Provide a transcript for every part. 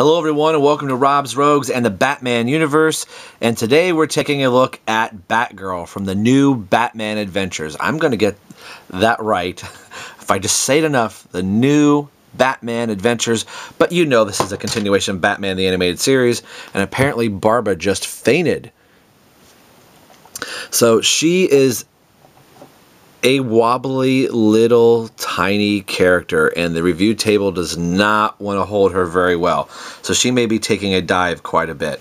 Hello everyone and welcome to Rob's Rogues and the Batman universe, and today we're taking a look at Batgirl from the new Batman Adventures. I'm going to get that right if I just say it enough, the new Batman Adventures, but you know this is a continuation of Batman the Animated Series, and apparently Barbara just fainted. So she is a wobbly little tiny character, and the review table does not want to hold her very well, so she may be taking a dive quite a bit.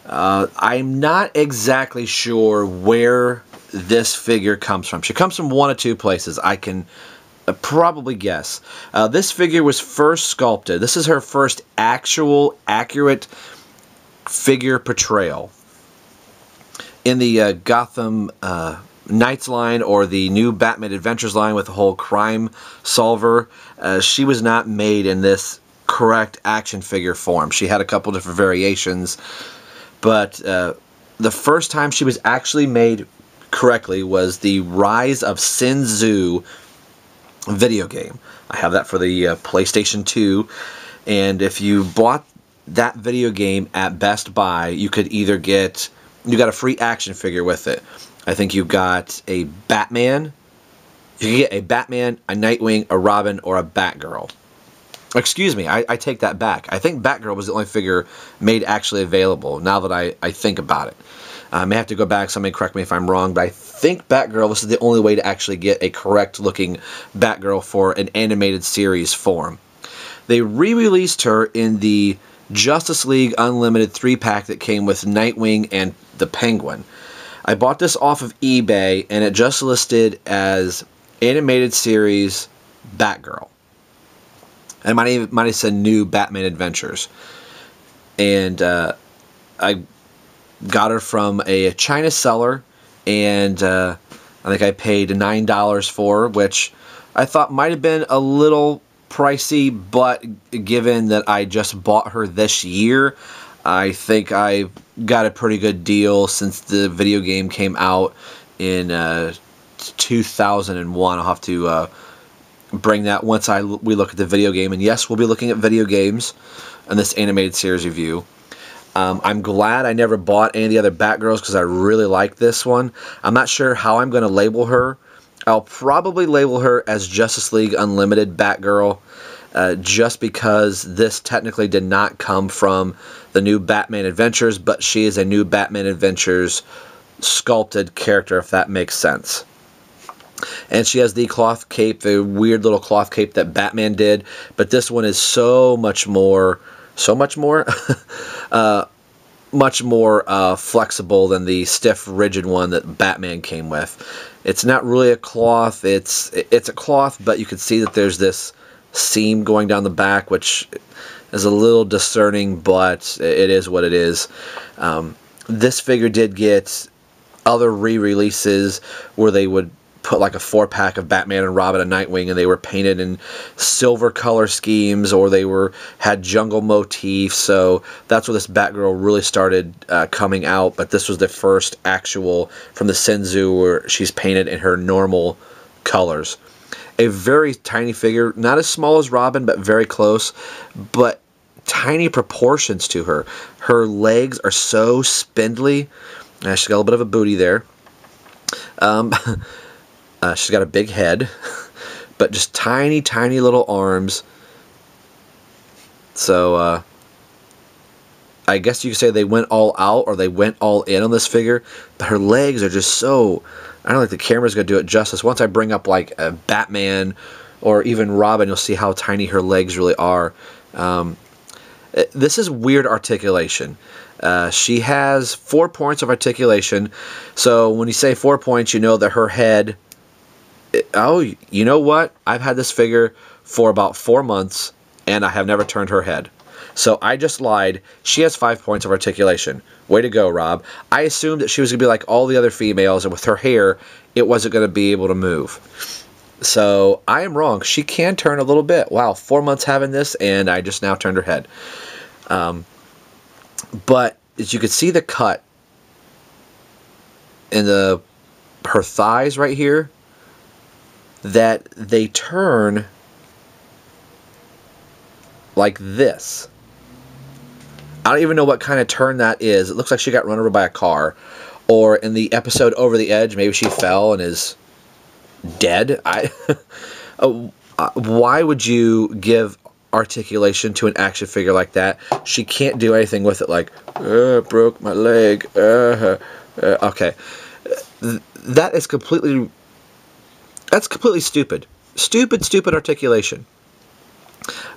I'm not exactly sure where this figure comes from. She comes from one of two places. I can probably guess. This figure was first sculpted. This is her first actual accurate figure portrayal in the Gotham Knights line, or the new Batman Adventures line with the whole crime solver. She was not made in this correct action figure form. She had a couple different variations, but the first time she was actually made correctly was the Rise of Sin Tzu video game. I have that for the PlayStation 2, and if you bought that video game at Best Buy, you could either get, you got a free action figure with it. I think you got a Batman. You can get a Batman, a Nightwing, a Robin, or a Batgirl. Excuse me, I take that back. I think Batgirl was the only figure made actually available, now that I think about it. I may have to go back, somebody correct me if I'm wrong, but I think Batgirl, this is the only way to actually get a correct looking Batgirl for an animated series form. They re-released her in the Justice League Unlimited 3-pack that came with Nightwing and the Penguin. I bought this off of eBay, and it just listed as animated series Batgirl. And might have said new Batman Adventures. And I got her from a China seller, and I think I paid $9 for her, which I thought might have been a little pricey, but given that I just bought her this year, I think I got a pretty good deal since the video game came out in 2001. I'll have to bring that once we look at the video game. And yes, we'll be looking at video games in this animated series review. I'm glad I never bought any of the other Batgirls because I really like this one. I'm not sure how I'm going to label her. I'll probably label her as Justice League Unlimited Batgirl. Just because this technically did not come from the new Batman Adventures, but she is a new Batman Adventures sculpted character, if that makes sense. And she has the cloth cape, the weird little cloth cape that Batman did, but this one is so much more flexible than the stiff, rigid one that Batman came with. It's not really a cloth, it's a cloth, but you can see that there's this seam going down the back, which is a little discerning, but it is what it is. This figure did get other re-releases where they would put like a 4-pack of Batman and Robin and Nightwing, and they were painted in silver color schemes, or they had jungle motifs. So that's where this Batgirl really started coming out. But this was the first actual from the Sin Tzu where she's painted in her normal colors. A very tiny figure, not as small as Robin, but very close, but tiny proportions to her. Her legs are so spindly. She's got a little bit of a booty there. She's got a big head, but just tiny, tiny little arms. So, I guess you could say they went all out, or they went all in on this figure, but her legs are just so... I don't think the camera's going to do it justice. Once I bring up like a Batman or even Robin, you'll see how tiny her legs really are. This is weird articulation. She has 4 points of articulation. So when you say 4 points, you know that her head... Oh, you know what? I've had this figure for about 4 months, and I have never turned her head. So I just lied. She has 5 points of articulation. Way to go, Rob. I assumed that she was going to be like all the other females, and with her hair, it wasn't going to be able to move. So I am wrong. She can turn a little bit. Wow, 4 months having this, and I just now turned her head. But as you can see the cut in her thighs right here, that they turn like this. I don't even know what kind of turn that is. It looks like she got run over by a car. Or in the episode Over the Edge, maybe she fell and is dead. Why would you give articulation to an action figure like that? She can't do anything with it, like, broke my leg. Okay. That's completely stupid. Stupid articulation.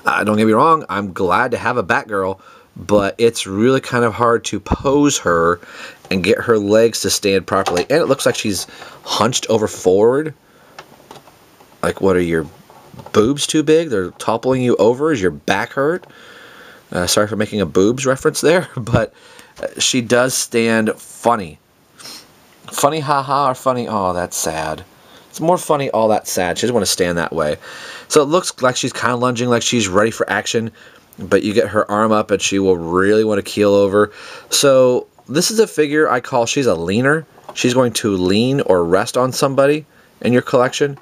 Don't get me wrong, I'm glad to have a Batgirl, but it's really kind of hard to pose her and get her legs to stand properly. And it looks like she's hunched over forward. Like, what, are your boobs too big? They're toppling you over? Is your back hurt? Sorry for making a boobs reference there, but she does stand funny. Funny haha or funny, oh, that's sad. It's more funny, all that sad. She doesn't want to stand that way. So it looks like she's kind of lunging like she's ready for action, but you get her arm up and she will really want to keel over. So this is a figure I call, she's a leaner. She's going to lean or rest on somebody in your collection.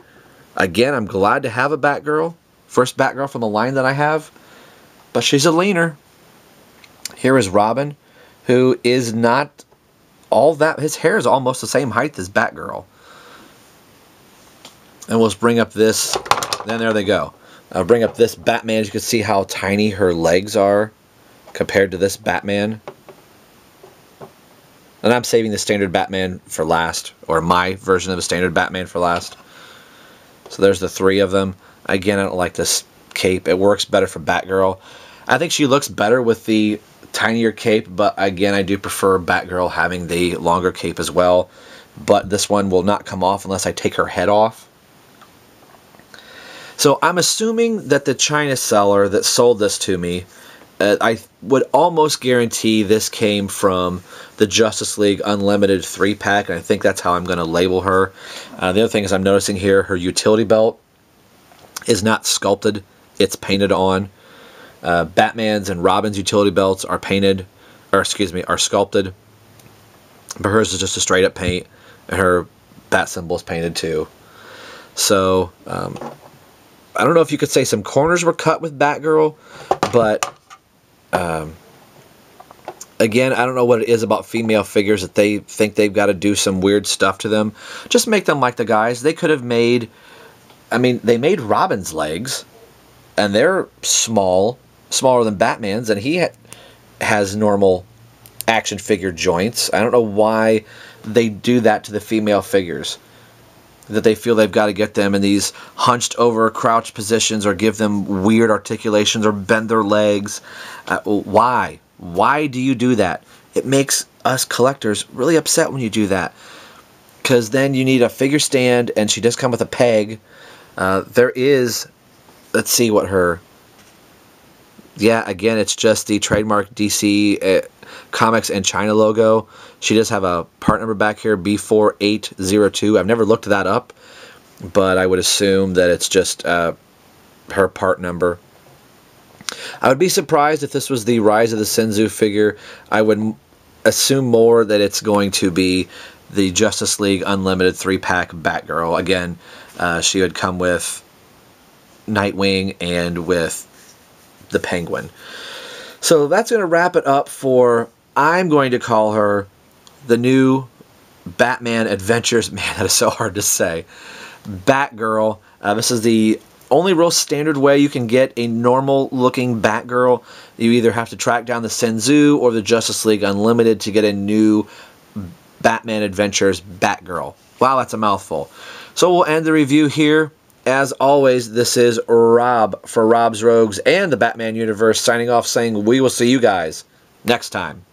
Again, I'm glad to have a Batgirl. First Batgirl from the line that I have. But she's a leaner. Here is Robin, who is not all that, his hair is almost the same height as Batgirl. And we'll just bring up this, then there they go. I'll bring up this Batman. As you can see how tiny her legs are compared to this Batman. And I'm saving the standard Batman for last, or my version of the standard Batman for last. So there's the three of them. Again, I don't like this cape. It works better for Batgirl. I think she looks better with the tinier cape, but again, I do prefer Batgirl having the longer cape as well. But this one will not come off unless I take her head off. So I'm assuming that the China seller that sold this to me, I would almost guarantee this came from the Justice League Unlimited 3-pack, and I think that's how I'm going to label her. The other thing is I'm noticing here her utility belt is not sculpted, it's painted on. Batman's and Robin's utility belts are painted, or excuse me, are sculpted, but hers is just a straight up paint, and her bat symbol is painted too. So, I don't know if you could say some corners were cut with Batgirl, but again, I don't know what it is about female figures that they think they've got to do some weird stuff to them. Just make them like the guys. They could have made, I mean, they made Robin's legs, and they're smaller than Batman's, and he has normal action figure joints. I don't know why they do that to the female figures, that they feel they've got to get them in these hunched over crouch positions or give them weird articulations or bend their legs. Why? Why do you do that? It makes us collectors really upset when you do that, because then you need a figure stand and she does come with a peg. There is, let's see what her, yeah, again, it's just the trademark DC Comics and China logo. She does have a part number back here, B4802. I've never looked that up, but I would assume that it's just her part number. I would be surprised if this was the Rise of the Senzu figure. I would assume more that it's going to be the Justice League Unlimited 3-pack Batgirl. Again, she would come with Nightwing and with the Penguin. So that's going to wrap it up for, I'm going to call her the new Batman Adventures. Man, that is so hard to say. Batgirl. This is the only real standard way you can get a normal looking Batgirl. You either have to track down the Senzu or the Justice League Unlimited to get a new Batman Adventures Batgirl. Wow, that's a mouthful. So we'll end the review here. As always, this is Rob for Rob's Rogues and the Batman Universe signing off saying we will see you guys next time.